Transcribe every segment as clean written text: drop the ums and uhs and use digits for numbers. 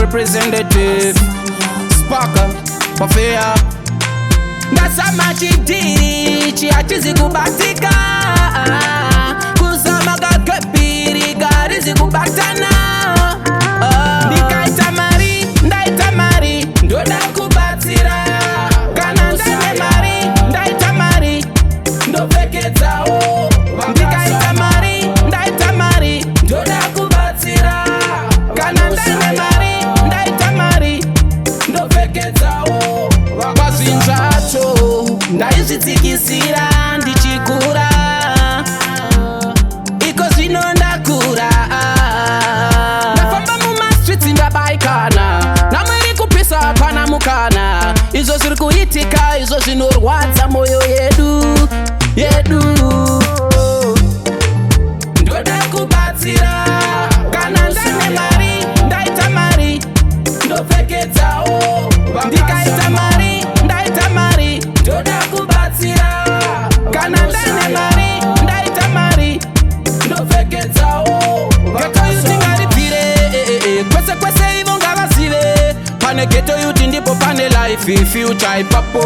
representative Sparker Pafea Ndasama chitiri chiachizi kubatika Kusama kakepiri garizi kubatana Ndikaita mari, ndaita mari, ndoda kubatira Kana ndane mari, ndaita mari, ndopfekedzao Ndikaita mari, ndaita mari, ndoda kubatira Kana ndane mari, ndaita mari, ndopfekedzao Pazinzacho, ndaizvitsikisira ndichikura Iko zvino ndakura Ndafamba mumastreets ndabaikana Namwiri kupisa hapana mukana Izvo zviri kuitika, izvo zvinorwadza moyo yedu Ndoda kubatsira Kana ndane mari, ndaita mari, ndopfekedzao Ndikaita mari, ndaita mari, ndoda kubatsira Kana ndane mari, ndaita mari, ndopfekedzao Geto yuti ngaribvire, kwese kwese ivo ngavazive Pane geto yuti ndipo pane life, future ipapo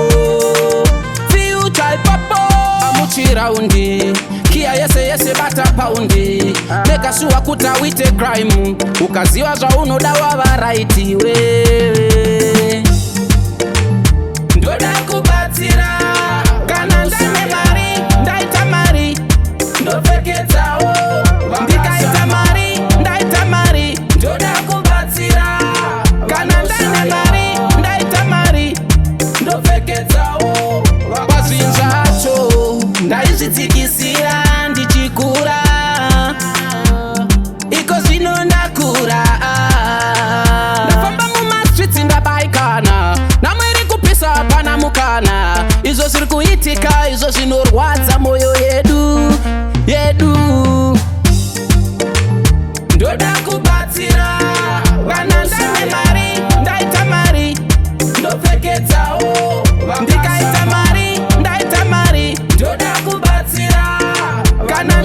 Future ipapo Amuchiraundi, kia yese bata paundi Make sure kuti awite crime Ukaziva zvaunoda wava right wewe Ndoda kubatsira Kana ndane mari, ndaita mari, ndopfekedzao Ndikaita mari, ndaita mari, ndoda kubatsira Kana ndane mari, ndaita mari, ndopfekedzao Pazinzacho, ndaizvitsikisira ndichikura Iko zvino ndakura Ndafamba mumastreets ndabaikana Namwiri kupisa hapana mukana Izvo zviri kuitika, izvo zvinorwadza moyo yedu Ndoda kubatsira Kana ndane mari, ndaita mari, ndopfekedzao Ndikaita mari, ndaita mari, ndoda kubatsira Kana